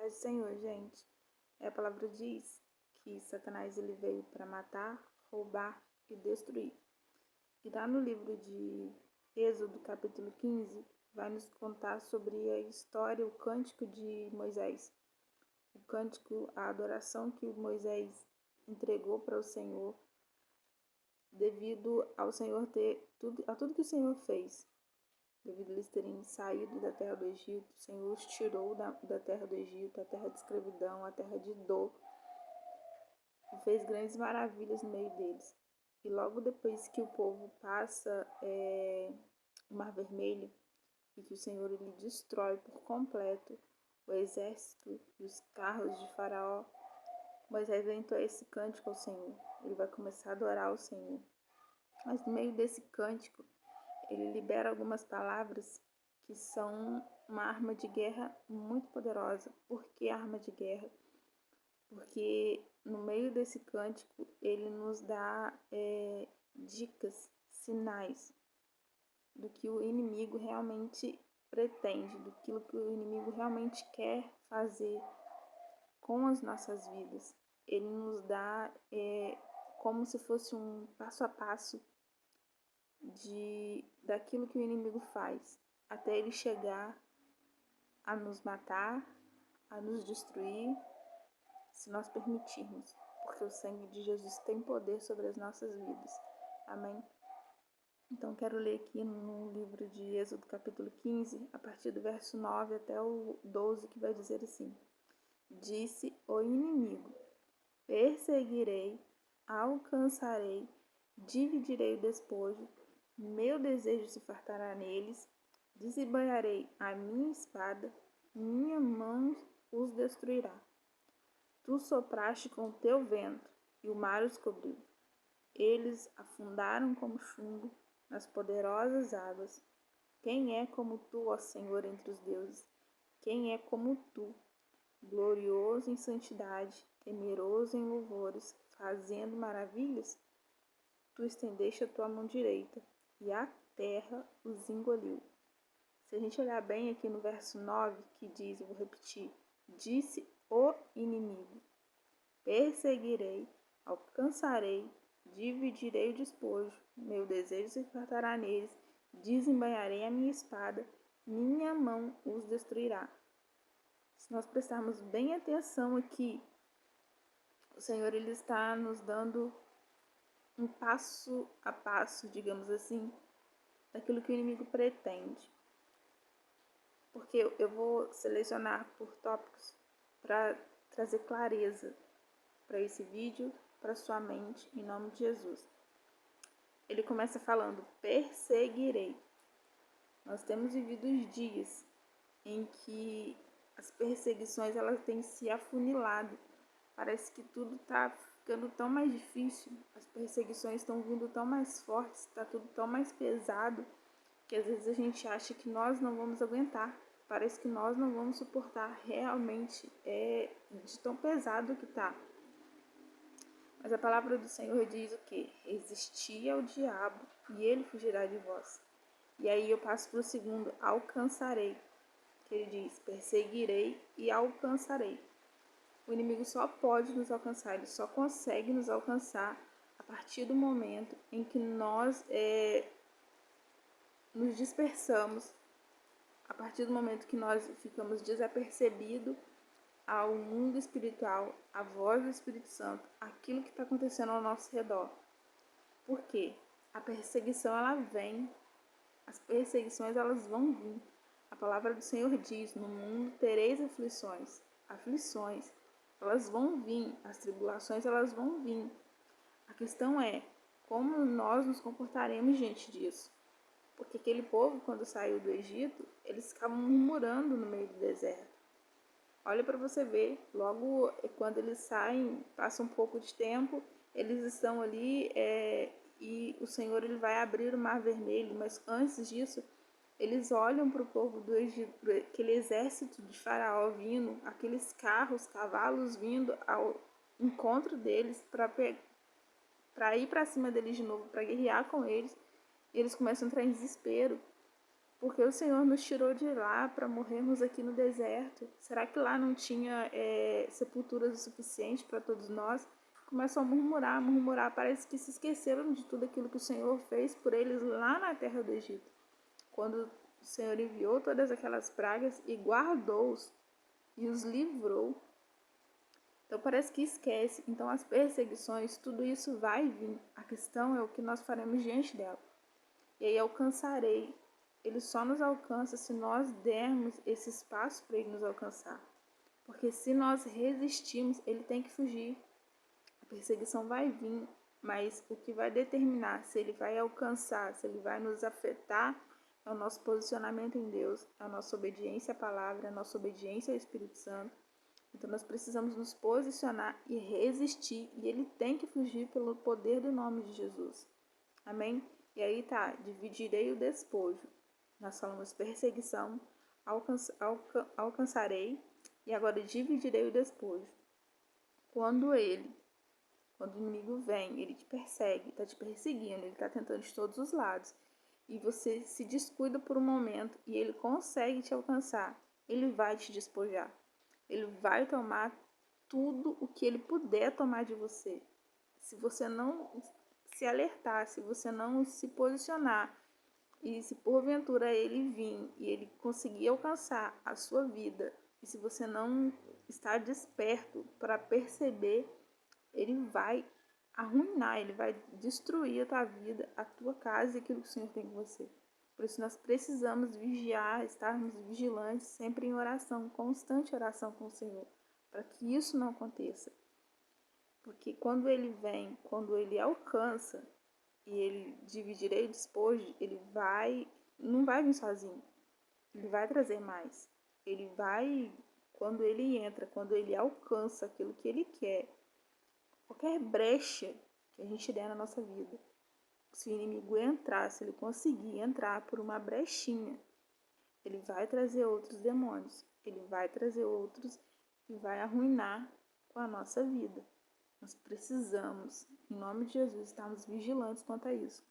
Paz do Senhor, gente. A palavra diz que Satanás ele veio para matar, roubar e destruir. E lá no livro de Êxodo, capítulo 15, vai nos contar sobre a história, o cântico de Moisés. O cântico, a adoração que Moisés entregou para o Senhor, devido ao Senhor a tudo que o Senhor fez. Devido a eles terem saído da terra do Egito, o Senhor os tirou da terra do Egito, a terra de escravidão, a terra de dor, e fez grandes maravilhas no meio deles. E logo depois que o povo passa o Mar Vermelho, e que o Senhor ele destrói por completo o exército e os carros de Faraó, Moisés entoa esse cântico ao Senhor. Ele vai começar a adorar o Senhor. Mas no meio desse cântico, ele libera algumas palavras que são uma arma de guerra muito poderosa. Por que arma de guerra? Porque no meio desse cântico ele nos dá dicas, sinais do que o inimigo realmente pretende, do que o inimigo realmente quer fazer com as nossas vidas. Ele nos dá como se fosse um passo a passo daquilo que o inimigo faz, até ele chegar a nos matar, a nos destruir, se nós permitirmos, porque o sangue de Jesus tem poder sobre as nossas vidas. Amém? Então quero ler aqui no livro de Êxodo capítulo 15, a partir do verso 9 até o 12, que vai dizer assim: Disse o inimigo: perseguirei, alcançarei, dividirei o despojo, meu desejo se fartará neles, desembainharei a minha espada, minha mão os destruirá. Tu sopraste com o teu vento, e o mar os cobriu. Eles afundaram como chumbo nas poderosas águas. Quem é como tu, ó Senhor, entre os deuses? Quem é como tu, glorioso em santidade, temeroso em louvores, fazendo maravilhas? Tu estendeste a tua mão direita, e a terra os engoliu. Se a gente olhar bem aqui no verso 9, que diz, eu vou repetir, disse o inimigo: perseguirei, alcançarei, dividirei o despojo, meu desejo se fartará neles, desembainharei a minha espada, minha mão os destruirá. Se nós prestarmos bem atenção aqui, o Senhor ele está nos dando um passo a passo, digamos assim, daquilo que o inimigo pretende. Porque eu vou selecionar por tópicos para trazer clareza para esse vídeo, para sua mente, em nome de Jesus. Ele começa falando: perseguirei. Nós temos vivido os dias em que as perseguições elas têm se afunilado. Parece que tudo está ficando tão mais difícil, as perseguições estão vindo tão mais fortes, está tudo tão mais pesado, que às vezes a gente acha que nós não vamos aguentar. Parece que nós não vamos suportar realmente, de tão pesado que está. Mas a palavra do Senhor diz o quê? Resisti ao diabo e ele fugirá de vós. E aí eu passo para o segundo, alcançarei. Que ele diz, perseguirei e alcançarei. O inimigo só pode nos alcançar, ele só consegue nos alcançar a partir do momento em que nós nos dispersamos, a partir do momento que nós ficamos desapercebidos ao mundo espiritual, à voz do Espírito Santo, aquilo que está acontecendo ao nosso redor. Por quê? A perseguição ela vem, as perseguições elas vão vir. A palavra do Senhor diz, no mundo tereis aflições. Aflições, elas vão vir, as tribulações elas vão vir. A questão é, como nós nos comportaremos diante disso? Porque aquele povo, quando saiu do Egito, eles ficavam murmurando no meio do deserto. Olha para você ver, logo quando eles saem, passa um pouco de tempo, eles estão ali e o Senhor ele vai abrir o Mar Vermelho, mas antes disso, eles olham para o povo do Egito, aquele exército de Faraó vindo, aqueles carros, cavalos vindo ao encontro deles para ir para cima deles de novo, para guerrear com eles. E eles começam a entrar em desespero, Porque o Senhor nos tirou de lá para morrermos aqui no deserto. Será que lá não tinha sepulturas o suficiente para todos nós? Começam a murmurar, murmurar. Parece que se esqueceram de tudo aquilo que o Senhor fez por eles lá na terra do Egito. Quando o Senhor enviou todas aquelas pragas e guardou-os e os livrou. Então parece que esquece. Então as perseguições, tudo isso vai vir. A questão é o que nós faremos diante dela. E aí alcançarei. Ele só nos alcança se nós dermos esse espaço para ele nos alcançar. Porque se nós resistirmos, ele tem que fugir. A perseguição vai vir, mas o que vai determinar se ele vai alcançar, se ele vai nos afetar, é o nosso posicionamento em Deus, é a nossa obediência à palavra, é a nossa obediência ao Espírito Santo. Então nós precisamos nos posicionar e resistir, e ele tem que fugir pelo poder do nome de Jesus. Amém? E aí tá, dividirei o despojo. Nós falamos perseguição, alcançarei, e agora dividirei o despojo. Quando o inimigo vem, ele te persegue, está te perseguindo, ele está tentando de todos os lados, e você se descuida por um momento e ele consegue te alcançar, ele vai te despojar. Ele vai tomar tudo o que ele puder tomar de você. Se você não se alertar, se você não se posicionar, e se porventura ele vir e ele conseguir alcançar a sua vida, e se você não estar desperto para perceber, ele vai arruinar, ele vai destruir a tua vida, a tua casa e aquilo que o Senhor tem com você. Por isso nós precisamos vigiar, estarmos vigilantes, sempre em oração, constante oração com o Senhor, para que isso não aconteça. Porque quando ele vem, quando ele alcança e ele dividirei o despojo, ele não vai vir sozinho. Ele vai trazer mais. Ele vai, quando ele entra, quando ele alcança aquilo que ele quer, qualquer brecha que a gente der na nossa vida, se o inimigo entrar, se ele conseguir entrar por uma brechinha, ele vai trazer outros demônios, ele vai trazer outros e vai arruinar com a nossa vida. Nós precisamos, em nome de Jesus, estarmos vigilantes quanto a isso.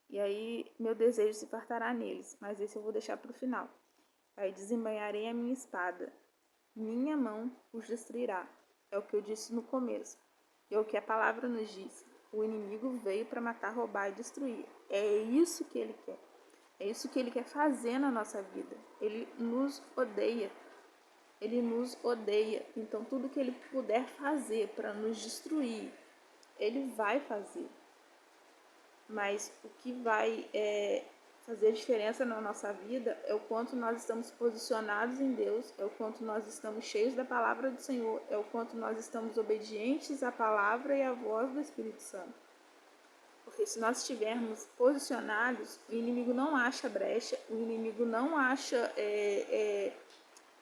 E aí, meu desejo se fartará neles, mas esse eu vou deixar para o final. Aí desembainharei a minha espada, minha mão os destruirá. É o que eu disse no começo. É o que a palavra nos diz. O inimigo veio para matar, roubar e destruir. É isso que ele quer. É isso que ele quer fazer na nossa vida. Ele nos odeia. Ele nos odeia. Então tudo que ele puder fazer para nos destruir, ele vai fazer. Mas o que vai fazer diferença na nossa vida é o quanto nós estamos posicionados em Deus, é o quanto nós estamos cheios da palavra do Senhor, é o quanto nós estamos obedientes à palavra e à voz do Espírito Santo. Porque se nós estivermos posicionados, o inimigo não acha brecha, o inimigo não acha,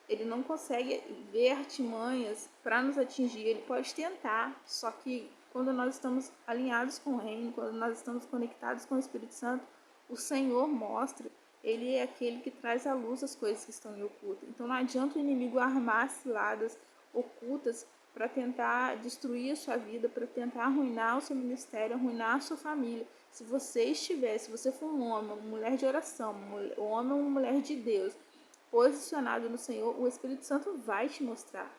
ele não consegue ver artimanhas para nos atingir. Ele pode tentar, só que quando nós estamos alinhados com o reino, quando nós estamos conectados com o Espírito Santo, o Senhor mostra, ele é aquele que traz à luz as coisas que estão em oculto. Então não adianta o inimigo armar ciladas ocultas para tentar destruir a sua vida, para tentar arruinar o seu ministério, arruinar a sua família. Se você for um homem, uma mulher de oração, um homem ou uma mulher de Deus, posicionado no Senhor, o Espírito Santo vai te mostrar.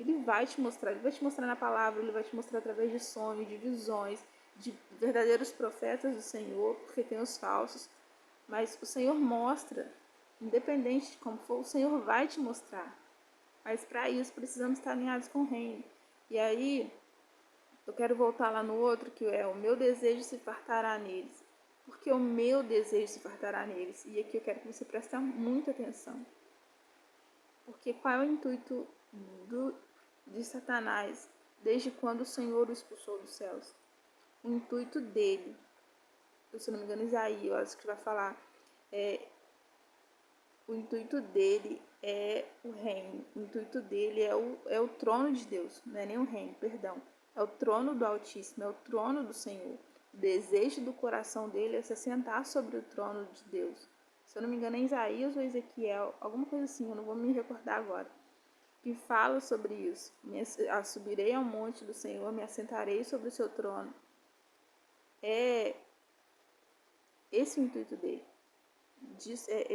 Ele vai te mostrar na palavra, ele vai te mostrar através de sonhos, de visões, de verdadeiros profetas do Senhor, porque tem os falsos, mas o Senhor mostra, independente de como for, o Senhor vai te mostrar. Mas para isso precisamos estar alinhados com o reino. E aí, eu quero voltar lá no outro, que é o meu desejo se fartará neles. Porque o meu desejo se fartará neles. E aqui eu quero que você preste muita atenção. Porque qual é o intuito de Satanás desde quando o Senhor o expulsou dos céus? O intuito dele, se eu não me engano, Isaías, eu acho que vai falar, o intuito dele é o reino, o intuito dele é o trono de Deus, não é nem o reino, perdão, é o trono do Altíssimo, é o trono do Senhor. O desejo do coração dele é se assentar sobre o trono de Deus. Se eu não me engano, é Isaías ou Ezequiel, alguma coisa assim, eu não vou me recordar agora, que fala sobre isso. Subirei ao monte do Senhor, me assentarei sobre o seu trono. É esse o intuito dele.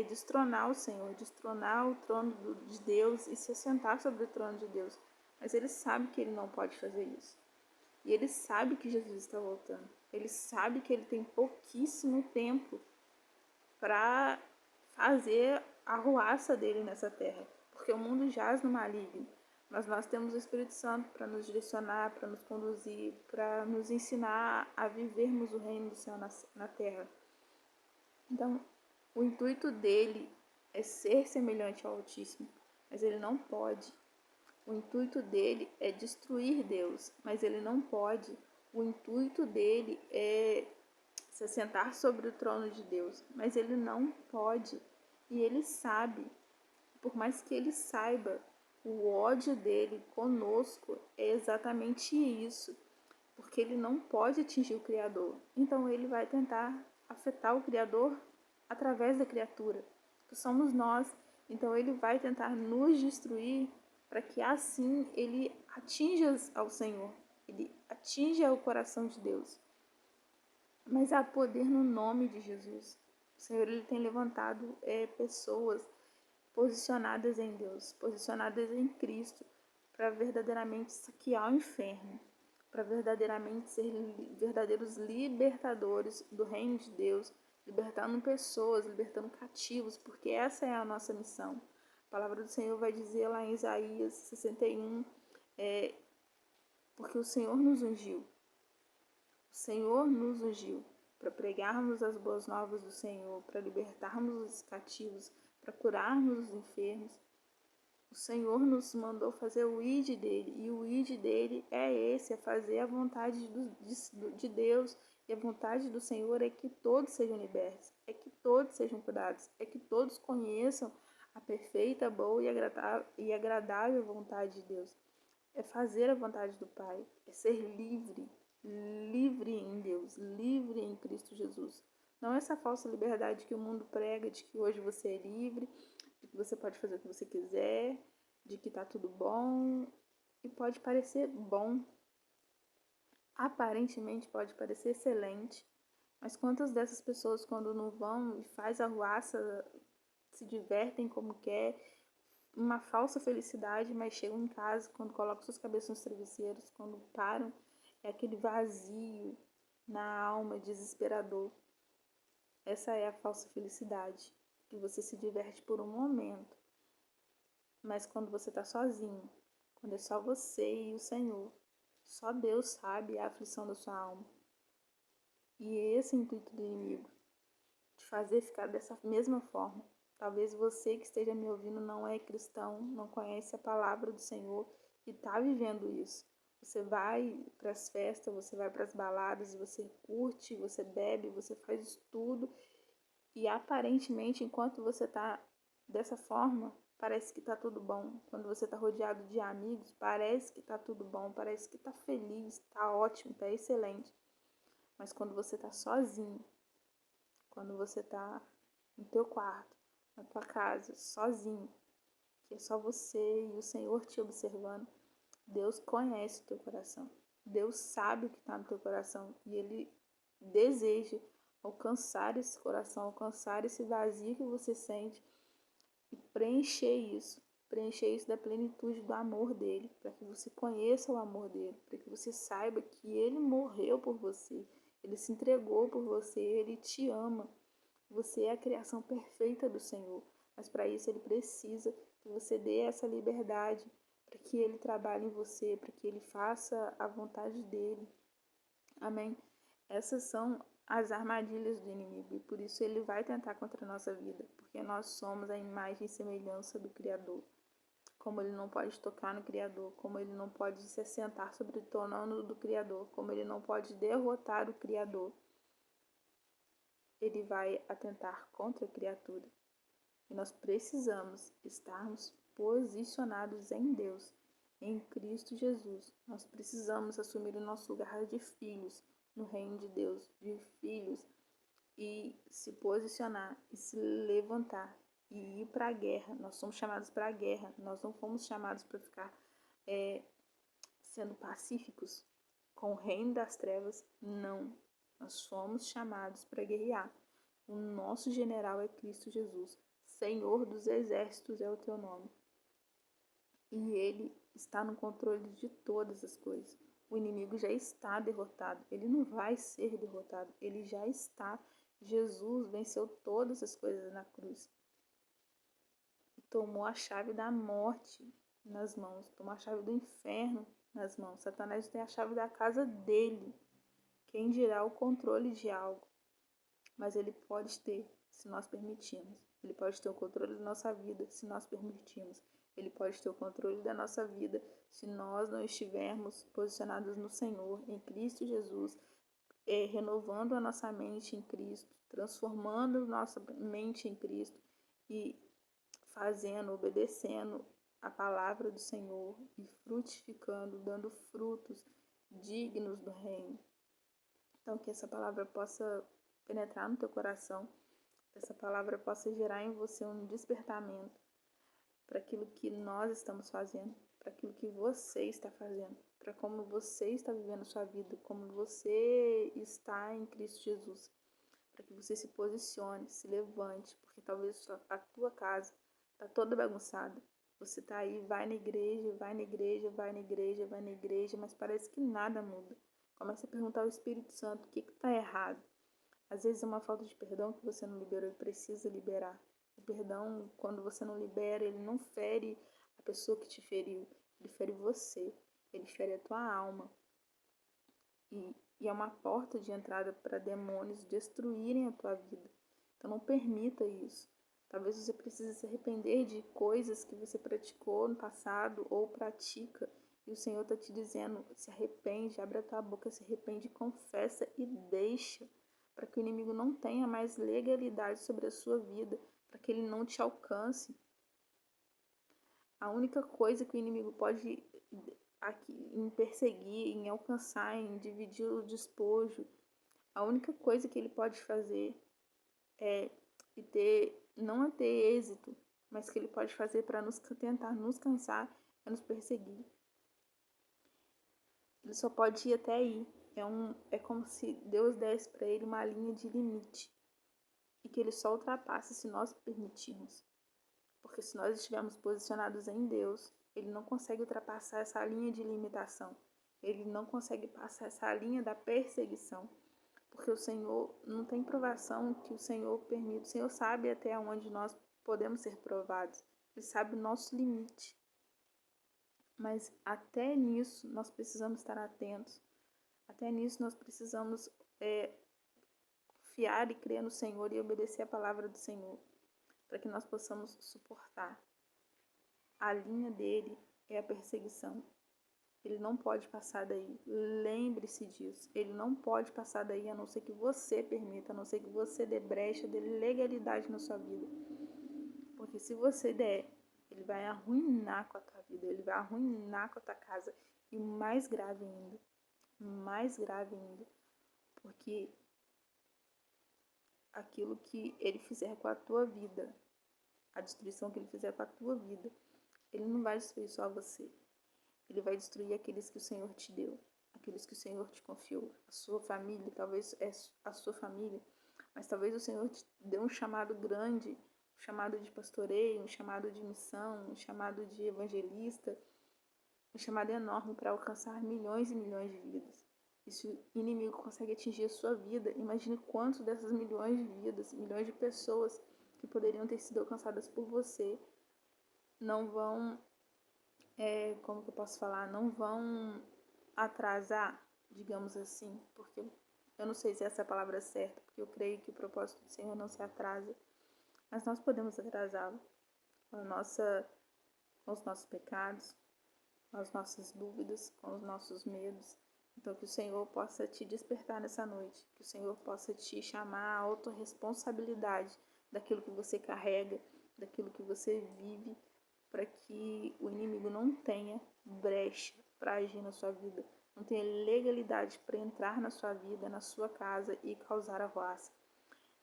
destronar o Senhor, destronar o trono de Deus e se assentar sobre o trono de Deus. Mas ele sabe que ele não pode fazer isso. E ele sabe que Jesus está voltando. Ele sabe que ele tem pouquíssimo tempo para fazer a arruaça dele nessa terra. Porque o mundo jaz no maligno. Mas nós temos o Espírito Santo para nos direcionar, para nos conduzir, para nos ensinar a vivermos o reino do céu na terra. Então, o intuito dele é ser semelhante ao Altíssimo, mas ele não pode. O intuito dele é destruir Deus, mas ele não pode. O intuito dele é se assentar sobre o trono de Deus, mas ele não pode. E ele sabe, por mais que ele saiba, o ódio dele conosco é exatamente isso, porque ele não pode atingir o Criador. Então ele vai tentar afetar o Criador através da criatura, que somos nós. Então ele vai tentar nos destruir para que assim ele atinja ao Senhor, ele atinja o coração de Deus. Mas há poder no nome de Jesus. O Senhor ele tem levantado pessoas posicionadas em Deus, posicionadas em Cristo, para verdadeiramente saquear o inferno, para verdadeiramente ser verdadeiros libertadores do reino de Deus, libertando pessoas, libertando cativos, porque essa é a nossa missão. A palavra do Senhor vai dizer lá em Isaías 61, porque o Senhor nos ungiu. O Senhor nos ungiu para pregarmos as boas novas do Senhor, para libertarmos os cativos, para curarmos os enfermos. O Senhor nos mandou fazer o ID dele, e o ID dele é esse, é fazer a vontade de Deus, e a vontade do Senhor é que todos sejam libertos, é que todos sejam curados, é que todos conheçam a perfeita, boa e agradável vontade de Deus. É fazer a vontade do Pai, é ser livre, livre em Deus, livre em Cristo Jesus. Não essa falsa liberdade que o mundo prega de que hoje você é livre, de que você pode fazer o que você quiser, de que tá tudo bom. E pode parecer bom, aparentemente pode parecer excelente, mas quantas dessas pessoas quando não vão e faz a arruaça, se divertem como quer, uma falsa felicidade, mas chegam em casa, quando colocam suas cabeças nos travesseiros, quando param, é aquele vazio na alma desesperador. Essa é a falsa felicidade, que você se diverte por um momento, mas quando você está sozinho, quando é só você e o Senhor, só Deus sabe a aflição da sua alma. E esse é o intuito do inimigo, te fazer ficar dessa mesma forma. Talvez você que esteja me ouvindo não é cristão, não conhece a palavra do Senhor e está vivendo isso. Você vai para as festas, você vai para as baladas, você curte, você bebe, você faz tudo e aparentemente, enquanto você está dessa forma, parece que está tudo bom. Quando você está rodeado de amigos, parece que está tudo bom, parece que está feliz, está ótimo, está excelente. Mas quando você está sozinho, quando você está no teu quarto, na tua casa, sozinho, que é só você e o Senhor te observando, Deus conhece o teu coração. Deus sabe o que está no teu coração e Ele deseja alcançar esse coração, alcançar esse vazio que você sente e preencher isso da plenitude do amor dele, para que você conheça o amor dele, para que você saiba que ele morreu por você, ele se entregou por você, ele te ama. Você é a criação perfeita do Senhor, mas para isso ele precisa que você dê essa liberdade para que ele trabalhe em você, para que ele faça a vontade dele. Amém? Essas são as armadilhas do inimigo e por isso ele vai tentar contra a nossa vida, porque nós somos a imagem e semelhança do Criador. Como ele não pode tocar no Criador, como ele não pode se assentar sobre o trono do Criador, como ele não pode derrotar o Criador, ele vai atentar contra a criatura. E nós precisamos estarmos posicionados em Deus, em Cristo Jesus. Nós precisamos assumir o nosso lugar de filhos no reino de Deus, de filhos, e se posicionar e se levantar e ir para a guerra. Nós somos chamados para a guerra, nós não fomos chamados para ficar sendo pacíficos com o reino das trevas, não. Nós fomos chamados para guerrear. O nosso general é Cristo Jesus. Senhor dos exércitos é o teu nome. E ele está no controle de todas as coisas. O inimigo já está derrotado. Ele não vai ser derrotado. Ele já está. Jesus venceu todas as coisas na cruz. E tomou a chave da morte nas mãos. Tomou a chave do inferno nas mãos. Satanás tem a chave da casa dele. Quem dirá o controle de algo? Mas ele pode ter, se nós permitirmos. Ele pode ter o controle da nossa vida, se nós permitirmos. Ele pode ter o controle da nossa vida, se nós não estivermos posicionados no Senhor, em Cristo Jesus, renovando a nossa mente em Cristo, transformando nossa mente em Cristo e fazendo, obedecendo a palavra do Senhor e frutificando, dando frutos dignos do reino. Então, que essa palavra possa penetrar no teu coração, que essa palavra possa gerar em você um despertamento para aquilo que nós estamos fazendo, para aquilo que você está fazendo, para como você está vivendo sua vida, como você está em Cristo Jesus, para que você se posicione, se levante, porque talvez a tua casa está toda bagunçada. Você está aí, vai na igreja, vai na igreja, vai na igreja, vai na igreja, mas parece que nada muda. Começa a perguntar ao Espírito Santo o que está errado. Às vezes é uma falta de perdão que você não liberou e precisa liberar. O perdão, quando você não libera, ele não fere a pessoa que te feriu. Ele fere você. Ele fere a tua alma. E é uma porta de entrada para demônios destruírem a tua vida. Então não permita isso. Talvez você precise se arrepender de coisas que você praticou no passado ou pratica. E o Senhor está te dizendo, se arrepende, abre a tua boca, se arrepende, confessa e deixa. Para que o inimigo não tenha mais legalidade sobre a sua vida, para que ele não te alcance. A única coisa que o inimigo pode em perseguir, em alcançar, em dividir o despojo, a única coisa que ele pode fazer é não é ter êxito, mas que ele pode fazer para tentar nos cansar, é nos perseguir. Ele só pode ir até aí. É como se Deus desse para ele uma linha de limite e que ele só ultrapasse se nós permitirmos. Porque se nós estivermos posicionados em Deus, ele não consegue ultrapassar essa linha de limitação. Ele não consegue passar essa linha da perseguição. Porque o Senhor não tem provação que o Senhor permite. O Senhor sabe até onde nós podemos ser provados. Ele sabe o nosso limite. Mas até nisso nós precisamos estar atentos. Até nisso nós precisamos confiar e crer no Senhor e obedecer a palavra do Senhor, para que nós possamos suportar. A linha dele é a perseguição. Ele não pode passar daí. Lembre-se disso. Ele não pode passar daí a não ser que você permita, a não ser que você dê brecha, dê legalidade na sua vida. Porque se você der, ele vai arruinar com a tua vida, ele vai arruinar com a tua casa. E mais grave ainda, porque aquilo que ele fizer com a tua vida, a destruição que ele fizer com a tua vida, ele não vai destruir só você. Ele vai destruir aqueles que o Senhor te deu, aqueles que o Senhor te confiou, a sua família, talvez é a sua família, mas talvez o Senhor te deu um chamado grande, um chamado de pastoreio, um chamado de missão, um chamado de evangelista, um chamado enorme para alcançar milhões e milhões de vidas. E se o inimigo consegue atingir a sua vida, imagine quantos dessas milhões de vidas, milhões de pessoas que poderiam ter sido alcançadas por você, não vão, como que eu posso falar, não vão atrasar, digamos assim, porque eu não sei se essa é a palavra certa, porque eu creio que o propósito do Senhor não se atrasa, mas nós podemos atrasá-lo com os nossos pecados, com as nossas dúvidas, com os nossos medos. Então, que o Senhor possa te despertar nessa noite, que o Senhor possa te chamar à autorresponsabilidade daquilo que você carrega, daquilo que você vive, para que o inimigo não tenha brecha para agir na sua vida, não tenha legalidade para entrar na sua vida, na sua casa e causar arruaça.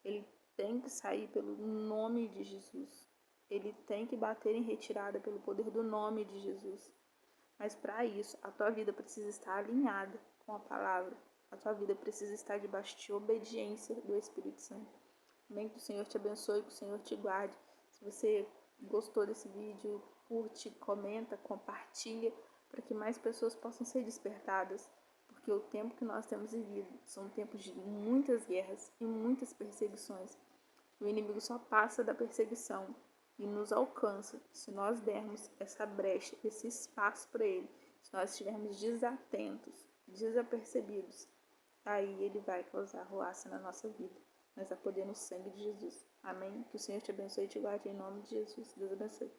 Ele tem que sair pelo nome de Jesus. Ele tem que bater em retirada pelo poder do nome de Jesus. Mas para isso, a tua vida precisa estar alinhada com a palavra. A tua vida precisa estar debaixo de obediência do Espírito Santo. Amém? Que o Senhor te abençoe, que o Senhor te guarde. Se você gostou desse vídeo, curte, comenta, compartilha, para que mais pessoas possam ser despertadas. Porque o tempo que nós temos vivido são tempos de muitas guerras e muitas perseguições. O inimigo só passa da perseguição e nos alcança se nós dermos essa brecha, esse espaço para ele. Se nós estivermos desatentos, desapercebidos, aí ele vai causar ruaça na nossa vida. Mas há poder no sangue de Jesus. Amém? Que o Senhor te abençoe e te guarde em nome de Jesus. Deus abençoe.